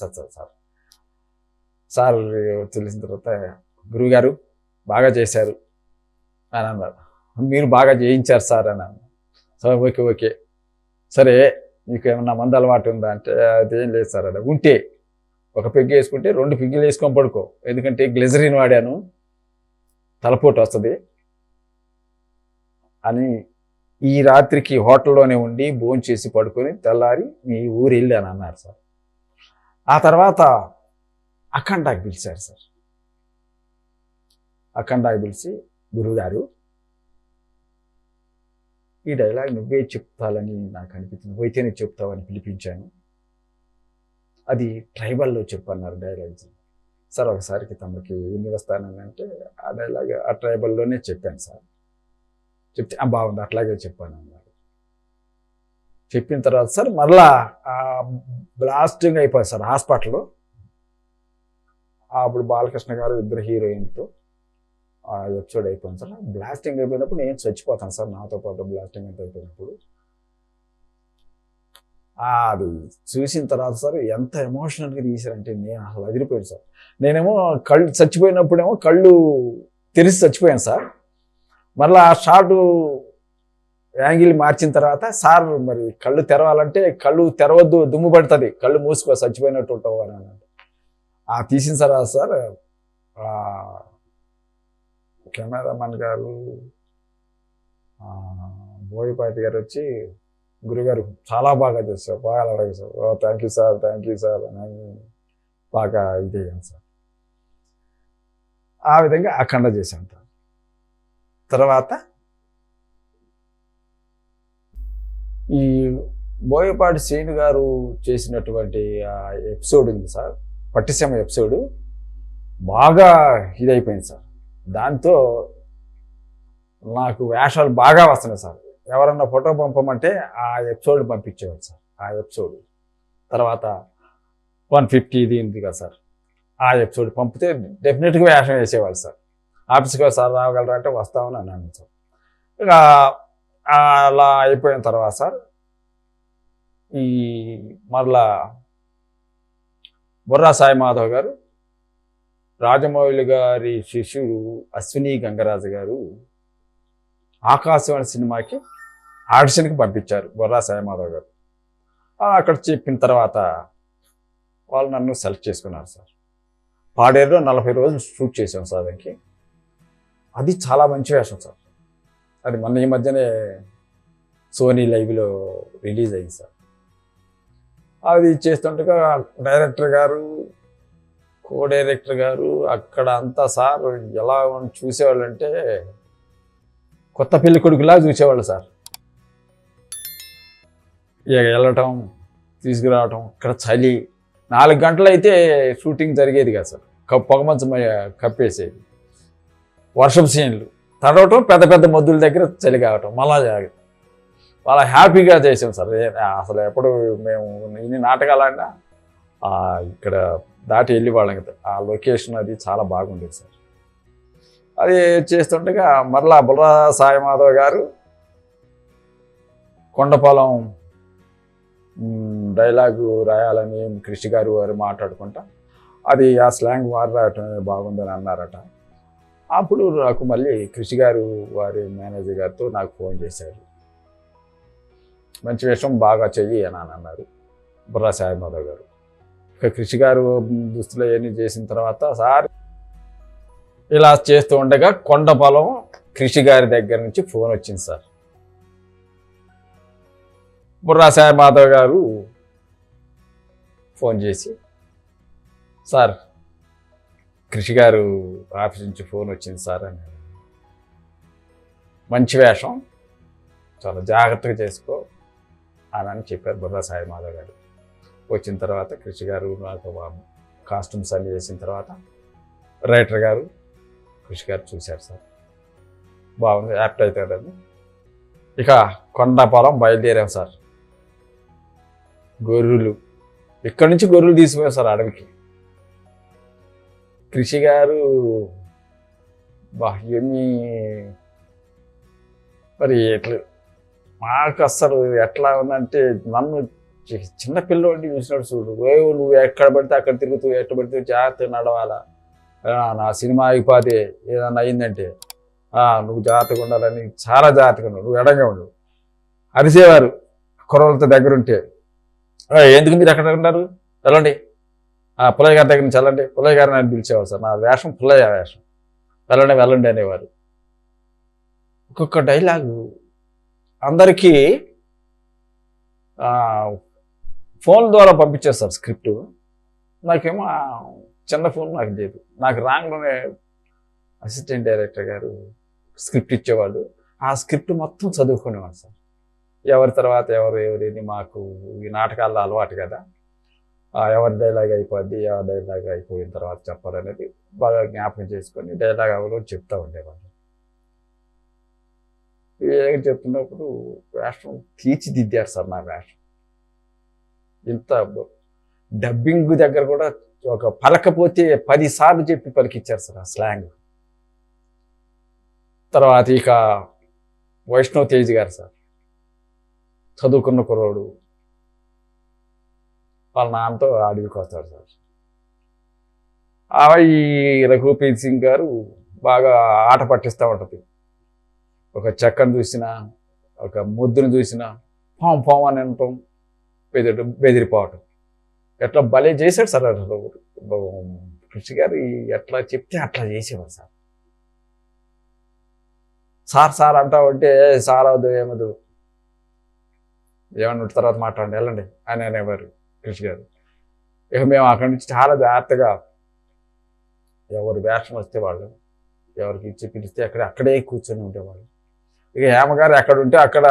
సార్ తెలిసిన తర్వాత గురువుగారు బాగా చేశారు అని అన్నారు. మీరు బాగా చేయించారు సార్ అని అన్నారు. సరే ఓకే ఓకే, సరే మీకు ఏమన్నా మందు అలవాటు ఉందా అంటే అదేం లేదు సార్ అని. ఉంటే ఒక పెగ్గు వేసుకుంటే 2 పెగ్గులు వేసుకొని పడుకో, ఎందుకంటే గ్లిజరిన్ వాడాను, తలపోటు వస్తుంది అని ఈ రాత్రికి హోటల్లోనే ఉండి భోంచేసి పడుకొని తెల్లారి మీ ఊరు వెళ్ళి అని అన్నారు సార్. ఆ తర్వాత అఖండాకి పిలిచారు సార్. అఖండాకి పిలిచి, గురువుగారు ఈ డైలాగ్ నువ్వే చెప్తాలని నాకు అనిపించింది, పోయితేనే చెప్తావని పిలిపించాను, అది ట్రైబల్లో చెప్పన్నారు డైలాగ్ సార్. ఒకసారికి తమకి ఎన్ని వస్తానని అంటే ఆ డైలాగ్ ఆ ట్రైబల్లోనే చెప్పాను సార్. చెప్తే బాగుంది అట్లాగే చెప్పాను అన్నారు. చెప్పిన తర్వాత సార్ మరలా బ్లాస్టింగ్ అయిపోయింది సార్ హాస్పిటల్లో. అప్పుడు బాలకృష్ణ గారు ఇద్దరు హీరోయిన్తో ఆ ఎపిసోడ్ అయిపోయింది సార్. బ్లాస్టింగ్ అయిపోయినప్పుడు నేను చచ్చిపోతాను సార్, నాతో పాటు బ్లాస్టింగ్ అంతా అయిపోయినప్పుడు. అది చూసిన తర్వాత సార్ ఎంత ఎమోషనల్గా తీశారంటే నేను అసలు అదిరిపోయాను సార్. నేనేమో కళ్ళు చచ్చిపోయినప్పుడేమో కళ్ళు తెరిచి చచ్చిపోయాను సార్. మళ్ళీ ఆ షార్ట్ యాంగిల్ మార్చిన తర్వాత సార్ మరి కళ్ళు తెరవాలంటే కళ్ళు తెరవద్దు, దుమ్ము పడుతుంది, కళ్ళు మూసుకో చచ్చిపోయినట్టు ఉంటావు అని అన్నాడు. తీసిన తర్వాత సార్ కెమెరామన్ గారు బోయపాటి గారు వచ్చి, గురుగారు చాలా బాగా చేశారు, బాగా అలాగే సార్, థ్యాంక్ యూ సార్ అని బాగా ఇదేయాను సార్. ఆ విధంగా అఖండ చేశాను సార్. తర్వాత ఈ బోయపాటి శ్రీను గారు చేసినటువంటి ఎపిసోడ్ ఉంది సార్, పట్టిసీమ ఎపిసోడ్ బాగా ఇదైపోయింది సార్. దాంతో నాకు వేషాలు బాగా వస్తున్నాయి సార్. ఎవరన్నా ఫోటో పంపమంటే ఆ ఎపిసోడ్ పంపించేవాడు సార్. ఆ ఎపిసోడ్ తర్వాత 150 ఇది ఉంది కదా సార్, ఆ ఎపిసోడ్ పంపితే డెఫినెట్గా వేషం వేసేవాళ్ళు సార్. ఆఫీస్కి సార్ రాగలరా అంటే వస్తామని అన్నాను సార్. ఇక అలా అయిపోయిన తర్వాత సార్ ఈ మరలా బుర్రా సాయి మాధవ్ గారు రాజమౌళి గారి శిష్యుడు అశ్విని గంగరాజు గారు ఆకాశవాణి సినిమాకి ఆడిషన్కి పంపించారు బుర్రా సాయి మాధవ్ గారు. అక్కడ చెప్పిన తర్వాత వాళ్ళు నన్ను సెలెక్ట్ చేసుకున్నారు సార్. పాడేరులో 40 రోజులు షూట్ చేసాం సార్. దానికి అది చాలా మంచి వేషం సార్. అది మొన్న ఈ మధ్యనే సోనీ లైవ్లో రిలీజ్ అయింది సార్. అది చేస్తుండగా డైరెక్టర్ గారు, కో డైరెక్టర్ గారు అక్కడ అంతా సార్ ఎలా చూసేవాళ్ళు అంటే కొత్త పెళ్లి కొడుకులా చూసేవాళ్ళు సార్. ఇక వెళ్ళటం తీసుకురావటం, ఇక్కడ చలి 4 గంటలు అయితే షూటింగ్ జరిగేది కదా సార్. పొగమంచం కప్పేసేది, వర్షం సీన్లు, తడవటం, పెద్ద పెద్ద మొద్దుల దగ్గర చలి కావటం, మళ్ళా చాలా హ్యాపీగా చేసాం సార్. అసలు ఎప్పుడు మేము ఇన్ని నాటకాలన్నా ఇక్కడ దాటి వెళ్ళి వాళ్ళం కదా, ఆ లొకేషన్ అది చాలా బాగుండేది సార్. అది చేస్తుండగా మరలా బుర్రా సాయి మాధవ్ గారు కొండపాలెం డైలాగు రాయాలని కృషి గారు మాట్లాడుకుంటా అది ఆ స్లాంగ్ మాట్లాడటం బాగుందని అన్నారట. అప్పుడు నాకు మళ్ళీ కృషి గారు వారి మేనేజర్ గారితో నాకు ఫోన్ చేశారు, మంచి విషయం బాగా చెయ్యి అని అన్నారు బుర్రా సాయి మాధవ్ గారు. ఇక కృషి గారు దుస్తులు అవన్నీ చేసిన తర్వాత సార్ ఇలా చేస్తూ ఉండగా కొండపాలెం కృషి గారి దగ్గర నుంచి ఫోన్ వచ్చింది సార్. బుర్రా సాయి మాధవ్ గారు ఫోన్ చేసి, సార్ కృషి గారు ఆఫీస్ నుంచి ఫోన్ వచ్చింది సార్ అని, మంచి వేషం చాలా జాగ్రత్తగా చేసుకో అని చెప్పారు బుర్రా సాయి మాధవ్ గారు. వచ్చిన తర్వాత కృషి గారు నాకు కాస్ట్యూమ్స్ అన్నీ వేసిన తర్వాత రైటర్ గారు కృషి గారు చూశారు సార్, బాగుంది, యాప్ట్ అవుతాడని. ఇక కొండపాలెం బయలుదేరాం సార్. గొర్రెలు ఇక్కడి నుంచి గొర్రెలు తీసుకుపోయాం సార్ అడవికి. కృషి గారు ఏమి మరి ఎట్లా మాకు అసలు ఎట్లా ఉందంటే, నన్ను చిన్న పిల్లోడిని చూసినట్టు చూడు, నువ్వు ఎక్కడ పడితే అక్కడ తిరుగుతూ ఎట్లా పడితే జాగ్రత్తగా నడవాలా, నా సినిమా అయిపోతే ఏదన్నా అయిందంటే నువ్వు జాగ్రత్తగా ఉండాలని, చాలా జాగ్రత్తగా ఉండు, నువ్వు ఎడంగా ఉండు అరిసేవారు కుర్రలతో దగ్గర ఉంటే. ఎందుకు మీరు ఎక్కడ ఉన్నారు, వెళ్ళండి పుల్లయ్య గారి దగ్గర నుంచి వెళ్ళండి, పుల్లయ్య గారిని అని పిలిచేవారు సార్. నా వేషం పుల్లయ్య వేషం, వెళ్ళండి వెళ్ళండి అనేవారు. ఒక్కొక్క డైలాగు అందరికీ ఫోన్ ద్వారా పంపించేస్తారు స్క్రిప్టు. నాకేమో చిన్న ఫోన్ నాకు లేదు. నాకు రాంగ్లోనే అసిస్టెంట్ డైరెక్టర్ గారు స్క్రిప్ట్ ఇచ్చేవాళ్ళు. ఆ స్క్రిప్ట్ మొత్తం చదువుకునేవాడు సార్. ఎవరి తర్వాత ఎవరేది మాకు ఈ నాటకాల్లో అలవాటు కదా, ఎవరి డైలాగ్ అయిపోద్ది, ఎవరి డైలాగ్ అయిపోయిన తర్వాత చెప్పాలనేది బాగా జ్ఞాపకం చేసుకొని డైలాగ్ అవలో చెప్తూ ఉండేవాళ్ళు. ఏం చెప్తున్నప్పుడు వేషం తీర్చిదిద్దారు సార్ నా వేషం. ఇంత డబ్బింగ్ దగ్గర కూడా ఒక పలకపోతే 10 సార్లు చెప్పి పలికిచ్చారు సార్ ఆ స్లాంగ్. తర్వాత ఇక వైష్ణవ్ తేజ్ గారు సార్, చదువుకున్న కుర్రోడు, వాళ్ళ నాన్నతో అడవికి వస్తాడు సార్. ఈ రఘుపీర్ సింగ్ గారు బాగా ఆట పట్టిస్తూ ఉంటుంది. ఒక చెక్కను చూసినా, ఒక ముద్దును చూసినా పాం అని అనటం, బెదిరిపోవటం, ఎట్లా భలే చేశాడు సార్. కృషి గారు ఎట్లా చెప్తే అట్లా చేసేవాడు సార్. సార్ అంటా ఉంటే సార్ అవద్దు ఏమదు, ఏమన్నా తర్వాత మాట్లాడండి వెళ్ళండి అని అనేవారు కృషి గారు. ఇక మేము అక్కడి నుంచి చాలా జాగ్రత్తగా ఎవరు వేషం వస్తే వాళ్ళు ఎవరికి ఇచ్చి పిలిస్తే అక్కడే కూర్చొని ఉండేవాళ్ళు. ఇక హేమగారు ఎక్కడ ఉంటే అక్కడ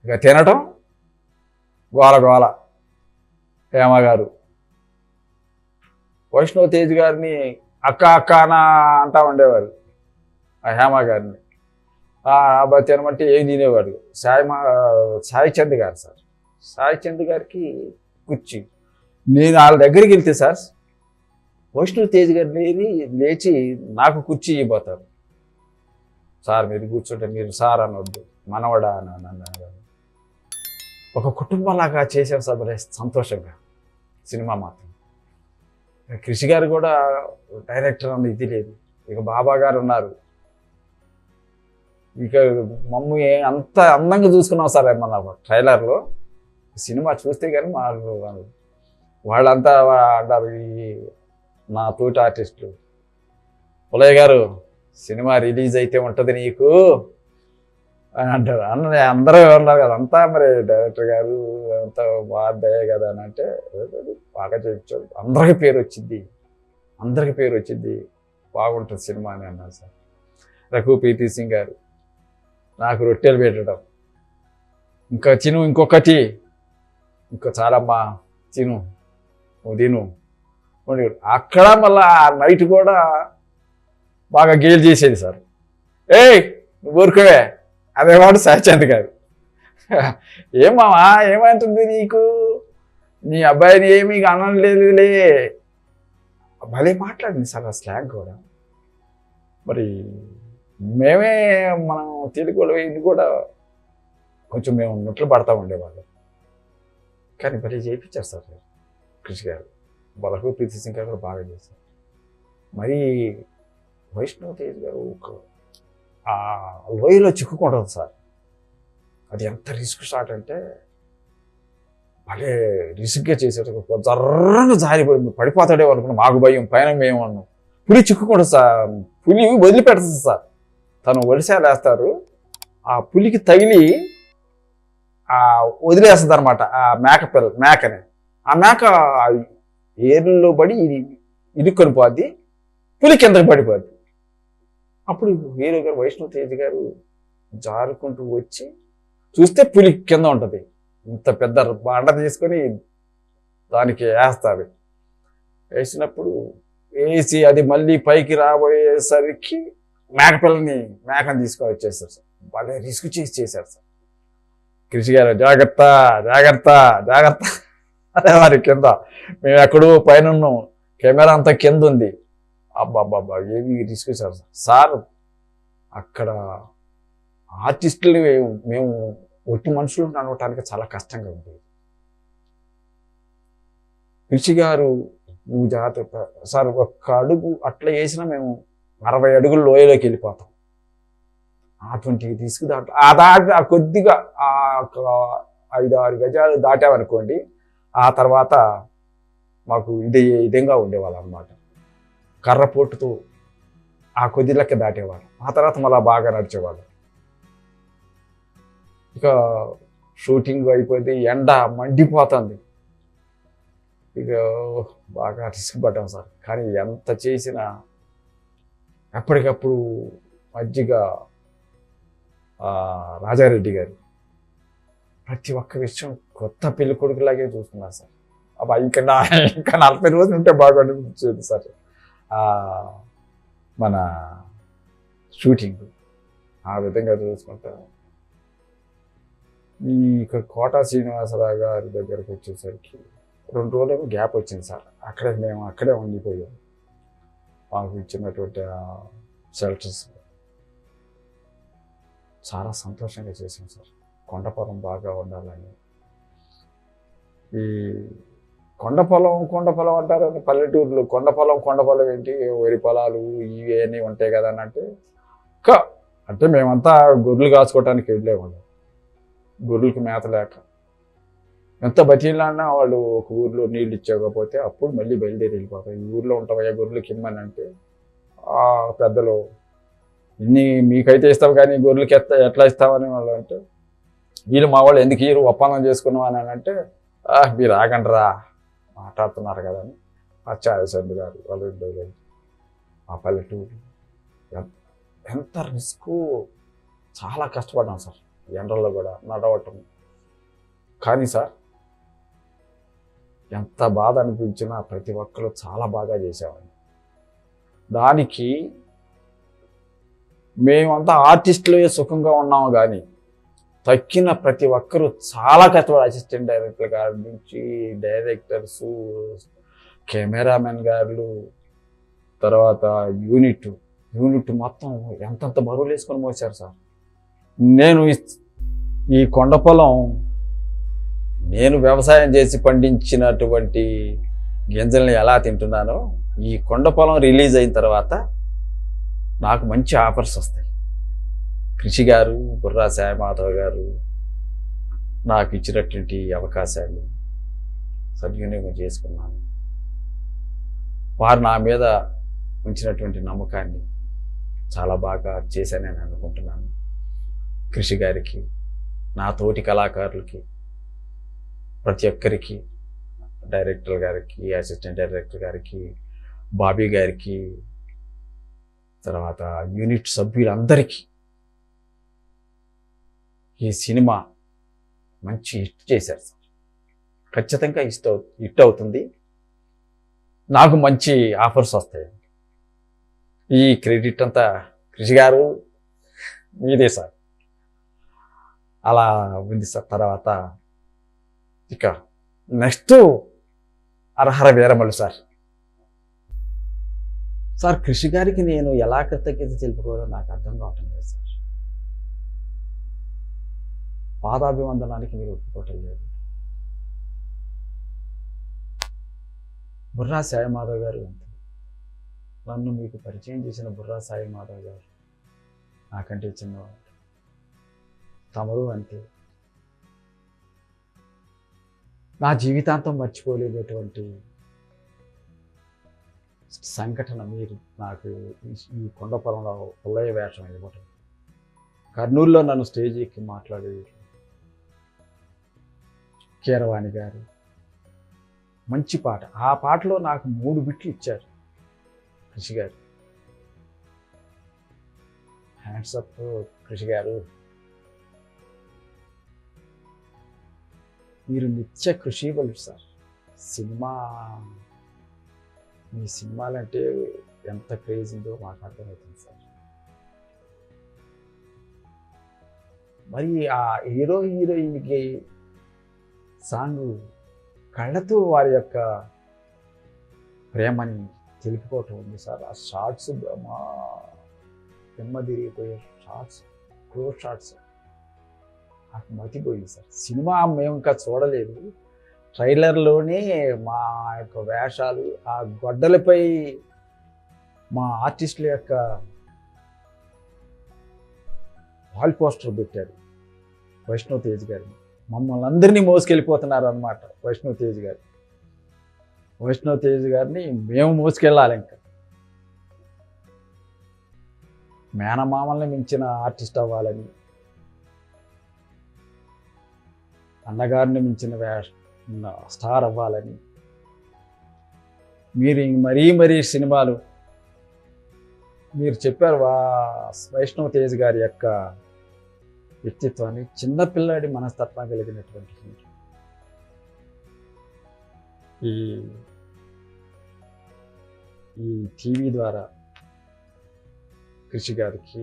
ఇక తినటం, గోల హేమగారు. వైష్ణవ్ తేజ్ గారిని అక్క అనా అంటా ఉండేవారు ఆ హేమ గారిని. తినమంటే ఏం తినేవాడు. సాయి చంద్ గారు సార్, సాయి చంద్ గారికి కుర్చీ, నేను వాళ్ళ దగ్గరికి వెళ్తే సార్ వైష్ణవ్ తేజ్ గారు లేచి నాకు కుర్చీ ఇవ్వబోతారు. సార్ మీరు కూర్చుంటే మీరు సార్ అనొద్దు, మనవడా అని అన్నారు. ఒక కుటుంబంలాగా చేసాం సార్, సంతోషంగా. సినిమా మాత్రం కృషి గారు కూడా డైరెక్టర్ అన్న ఇది లేదు. ఇక బాబా గారు ఉన్నారు. ఇక మమ్మీ అంత అందంగా చూసుకున్నాం సార్ మన ట్రైలర్లో. సినిమా చూస్తే కానీ వాళ్ళంతా అంటారు, ఈ నా తోటి ఆర్టిస్టులు, పుల్లయ్య గారు సినిమా రిలీజ్ అయితే ఉంటుంది నీకు అని అంటారు. అందరూ ఉన్నారు కదా, అంతా మరి డైరెక్టర్ గారు అంతా బాధయ్యే కదా అని అంటే బాగా చేయించాడు. అందరికి పేరు వచ్చింది, బాగుంటుంది సినిమా అని అన్నారు సార్. రఘుపీర్ సింగ్ గారు నాకు రొట్టెలు పెట్టడం, ఇంకా చిను ఇంకొకటి, ఇంకా చాలమ్మా తిను అక్కడ మళ్ళా నైట్ కూడా బాగా గేల్ చేసేది సార్. నువ్వు ఊరుకోవే అదేవాడు సాయిచంద్ గారు. ఏమావా ఏమంటుంది నీకు, నీ అబ్బాయిని ఏమీ అనలేదులే, భలే మాట్లాడింది సార్ ఆ స్లాంగ్ కూడా. మరి మేమే మనం తెలుగులో ఇది కూడా కొంచెం మేము నొట్లు పడతా ఉండేవాళ్ళం. కానీ భలే చేయించారు సార్ కృషి గారు. రఘుపీర్ సింగ్ గారు కూడా బాగా చేశారు. మరి వైష్ణవ్ తేజ్ గారు ఆ లోయలో చిక్కుకుంటుంది సార్. అది ఎంత రిస్క్ షాట్ అంటే భలే రిస్క్గా చేశారు. జర్రగా పడిపోతాడే అనుకున్నాం, మాకు భయం, పైన మేము అన్నాం. పులి చిక్కుకుంటుంది సార్, పులి వదిలిపెడుతుంది సార్. తను వడిసాలు వేస్తారు, ఆ పులికి తగిలి వదిలేస్తుంది అనమాట ఆ మేకని. ఆ మేక ఏర్లలో పడి ఇరుక్కొని పోద్ది, పులి కిందకి పడిపోద్ది. అప్పుడు హీరో గారు వైష్ణవ్ తేజ్ గారు జారుకుంటూ వచ్చి చూస్తే పులి కింద ఉంటుంది. ఇంత పెద్ద బండ తీసుకొని దానికి వేస్తారు. వేసినప్పుడు వేసి అది మళ్ళీ పైకి రాబోయేసరికి మేకని తీసుకొని వచ్చేస్తారు సార్. భలే రిస్క్ చేశారు సార్ కృషి గారు. జాగ్రత్త అదే వారి కింద, మేము ఎక్కడో పైన ఉన్నాం, కెమెరా అంతా కింద ఉంది. అబ్బాబ్బాబ్బా ఏమి రిస్క్ సార్. అక్కడ ఆర్టిస్టులు మేము ఒట్టి మనుషులు నడవటానికి చాలా కష్టంగా ఉండేది. కృషి గారు నువ్వు జాగ్రత్త సార్, ఒక్క అడుగు అట్లా వేసినా మేము 60 అడుగులు లోయలోకి వెళ్ళిపోతాం. అటువంటివి తీసుకు దాంట్లో ఆ కొద్దిగా ఆ 5-6 గజాలు దాటామనుకోండి, ఆ తర్వాత మాకు ఇదంగా ఉండేవాళ్ళు అనమాట. కర్రపోటుతో ఆ కొద్ది లెక్క దాటేవాళ్ళు. ఆ తర్వాత మళ్ళీ బాగా నడిచేవాళ్ళు. ఇక షూటింగ్ అయిపోతే ఎండ మండిపోతుంది. ఇక బాగా రిస్క్ పడ్డాం సార్. కానీ ఎంత చేసినా ఎప్పటికప్పుడు మజ్జిగ రాజారెడ్డి గారు ప్రతి ఒక్క విషయం కొత్త పెళ్లి కొడుకులాగే చూస్తున్నారు సార్. అబ్బా ఇంకా 40 రోజులు ఉంటే బాగా అనిపించేది సార్ మన షూటింగ్. ఆ విధంగా చూసుకుంటా ఈ కోటా శ్రీనివాసరావు గారి దగ్గరకు వచ్చేసరికి 2 రోజులేమో గ్యాప్ వచ్చింది సార్. మేము అక్కడే ఉండిపోయాం. మాకు ఇచ్చినటువంటి షెల్టర్స్ చాలా సంతోషంగా చేసాం సార్. కొండపొలం బాగా ఉండాలని. ఈ కొండపొలం అంటారు పల్లెటూరులో. కొండపొలం ఏంటి, వరి పొలాలు ఇవన్నీ ఉంటాయి కదా అని అంటే మేమంతా గొర్రెలు కాచుకోవటానికి వెళ్ళేవాళ్ళం. గొర్రెలకి మేత లేక ఎంత బతిలాడినా వాళ్ళు ఒక ఊర్లో నీళ్ళు ఇచ్చకపోతే అప్పుడు మళ్ళీ బయలుదేరి వెళ్ళిపోతాం. ఈ ఊర్లో ఉంటావయ్యా గొర్రెలకి ఇమ్మని అంటే పెద్దలు ఇన్ని మీకైతే ఇస్తావు కానీ గొర్రెలకి ఎట్లా ఇస్తామని వాళ్ళు అంటే, వీళ్ళు మా వాళ్ళు ఎందుకు ఇయ్యరు ఒప్పందం చేసుకున్నాం అని అంటే, మీరు ఆగండిరా మాట్లాడుతున్నారు కదా అని చాయసండి గారు వాళ్ళు ఉండేది. ఆ పల్లెటూరు ఎంత రిస్క్, చాలా కష్టపడ్డాం సార్. ఎండల్లో కూడా నడవటం. కానీ సార్ ఎంత బాధ అనిపించినా ప్రతి ఒక్కరు చాలా బాగా చేసేవాడిని. దానికి మేమంతా ఆర్టిస్టులే సుఖంగా ఉన్నాము కానీ తక్కిన ప్రతి ఒక్కరూ చాలా కష్టపడి, అసిస్టెంట్ డైరెక్టర్ గారి నుంచి డైరెక్టర్స్, కెమెరామెన్ గారు, తర్వాత యూనిట్ మొత్తం ఎంతంత బరువులు వేసుకొని మోసారు సార్. నేను ఈ కొండ పొలం నేను వ్యవసాయం చేసి పండించినటువంటి గింజల్ని ఎలా తింటున్నానో, ఈ కొండ పొలం రిలీజ్ అయిన తర్వాత నాకు మంచి ఆఫర్స్ వస్తాయి. కృషి గారు, బుర్రా సాయిమాధవ్ గారు నాకు ఇచ్చినటువంటి అవకాశాలు సద్వినియోగం చేసుకున్నాను. వారు నా మీద ఉంచినటువంటి నమ్మకాన్ని చాలా బాగా చేశానని అనుకుంటున్నాను. కృషి గారికి, నా తోటి కళాకారులకి, ప్రతి ఒక్కరికి, డైరెక్టర్ గారికి, అసిస్టెంట్ డైరెక్టర్ గారికి, బాబీ గారికి, తర్వాత యూనిట్ సభ్యులందరికీ ఈ సినిమా మంచి హిట్ చేశారు సార్. ఖచ్చితంగా హిట్ అవుతుంది. నాకు మంచి ఆఫర్స్ వస్తాయి. ఈ క్రెడిట్ అంతా కృషి గారు మీదే సార్. అలా ఉంది సార్. తర్వాత ఇక నెక్స్ట్ హరహర వీరమల్లు సార్. కృషి గారికి నేను ఎలా కృతజ్ఞత తెలుపుకోవాలో నాకు అర్థం కావటం లేదు సార్. పాదాభివందనానికి మీరు ఒప్పుకోవటం లేదు. బుర్రా సాయిమాధవ్ గారు అంతే. నన్ను మీకు పరిచయం చేసిన బుర్రా సాయిమాధవ్ గారు నాకంటే చిన్నవాడు. తమరు అంతే. నా జీవితాంతం మర్చిపోలేనటువంటి సంఘటన మీరు నాకు ఈ కొండ పొలంలో పుల్లయ్య వేషం ఇవ్వటం. కర్నూలులో నన్ను స్టేజ్ ఎక్కి మాట్లాడేది కీరవాణి గారు. మంచి పాట. ఆ పాటలో నాకు 3 బిట్లు ఇచ్చారు కృషి గారు. హ్యాండ్స్ అప్ కృషి గారు. మీరు నిత్య కృషి బలుడు సార్. మీ సినిమాలంటే ఎంత క్రేజ్ ఉందో మాకు అర్థమవుతుంది సార్. మరి ఆ హీరోయిన్కి సాంగ్ కళ్ళతో వారి యొక్క ప్రేమని తెలుపుకోవటం ఉంది సార్. ఆ షార్ట్స్ మా తిరిగిపోయే షార్ట్స్, క్లోజ్ షార్ట్స్ నాకు మతిపోయింది సార్. సినిమా మేము ఇంకా చూడలేదు ట్రైలర్లోనే మా యొక్క వేషాలు, ఆ గొడ్డలపై మా ఆర్టిస్టుల యొక్క వాల్ పోస్టర్ పెట్టారు వైష్ణవ్ తేజ్ గారిని. మమ్మల్ని అందరినీ మోసుకెళ్ళిపోతున్నారు అనమాట వైష్ణవ్ తేజ్ గారు. వైష్ణవ్ తేజ్ గారిని మేము మోసుకెళ్ళాలి. ఇంకా మేనమామల్ని మించిన ఆర్టిస్ట్ అవ్వాలని, అన్నగారిని మించిన స్టార్ అవ్వాలని, మీరు మరీ సినిమాలు మీరు చెప్పారు. వైష్ణవ్ తేజ్ గారి యొక్క వ్యక్తిత్వాన్ని, చిన్నపిల్లాడి మనస్తత్వం కలిగినటువంటి ఈ ఈ టీవీ ద్వారా కృషి గారికి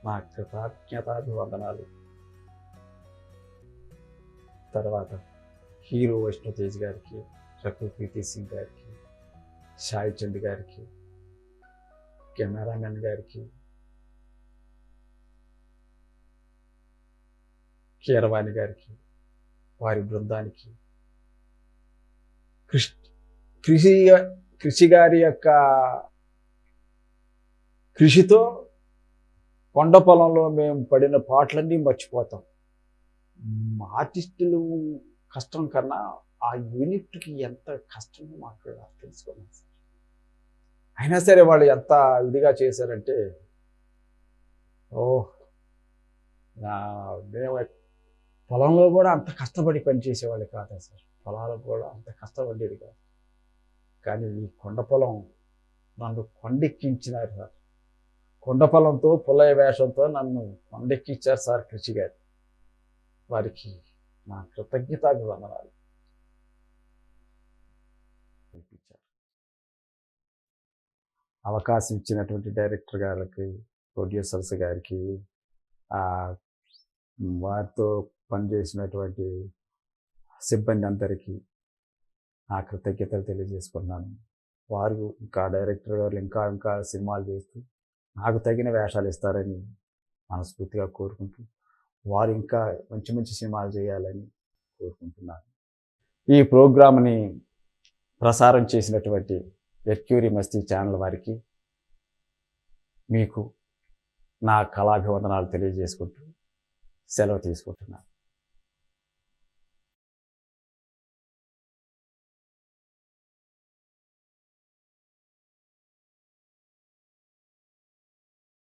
నా కృతజ్ఞతాభివందనాలు. తర్వాత హీరో వైష్ణవ్ తేజ్ గారికి, రకుల్ ప్రీతి సింగ్ గారికి, సాయి చంద్ గారికి, కెమెరామెన్ గారికి, కీరవాణి గారికి, వారి బృందానికి, కృషి గారి యొక్క కృషితో కొండ పొలంలో మేము పడిన పాటలన్నీ మర్చిపోతాం. ఆర్టిస్టులు కష్టం కన్నా ఆ యూనిట్కి ఎంత కష్టమో మాకు తెలుసుకున్నాం సార్. అయినా సరే వాళ్ళు ఎంత ఇదిగా చేశారంటే, మేము పొలంలో కూడా అంత కష్టపడి పనిచేసేవాళ్ళు కాదు సార్. పొలాలకు కూడా అంత కష్టపడేది కాదు. కానీ ఈ కొండ పొలం నన్ను కొండెక్కించినారు సార్. కొండ పొలంతో పుల్లయ్య వేషంతో నన్ను కొండెక్కించారు సార్ కృషి గారు. వారికి నా కృతజ్ఞతాభివందనాలు. అవకాశం ఇచ్చినటువంటి డైరెక్టర్ గారికి, ప్రొడ్యూసర్స్ గారికి, వారితో పనిచేసినటువంటి సిబ్బంది అందరికీ నా కృతజ్ఞతలు తెలియజేసుకున్నాను. వారు ఇంకా డైరెక్టర్ గారు ఇంకా సినిమాలు చేస్తూ నాకు తగిన వేషాలు ఇస్తారని మనస్ఫూర్తిగా కోరుకుంటూ, వారు ఇంకా మంచి సినిమాలు చేయాలని కోరుకుంటున్నాను. ఈ ప్రోగ్రామ్ని ప్రసారం చేసినటువంటి ఎర్క్యూరీ మస్తీ ఛానల్ వారికి, మీకు నా కళాభివందనాలు తెలియజేసుకుంటూ సెలవు తీసుకుంటున్నాను.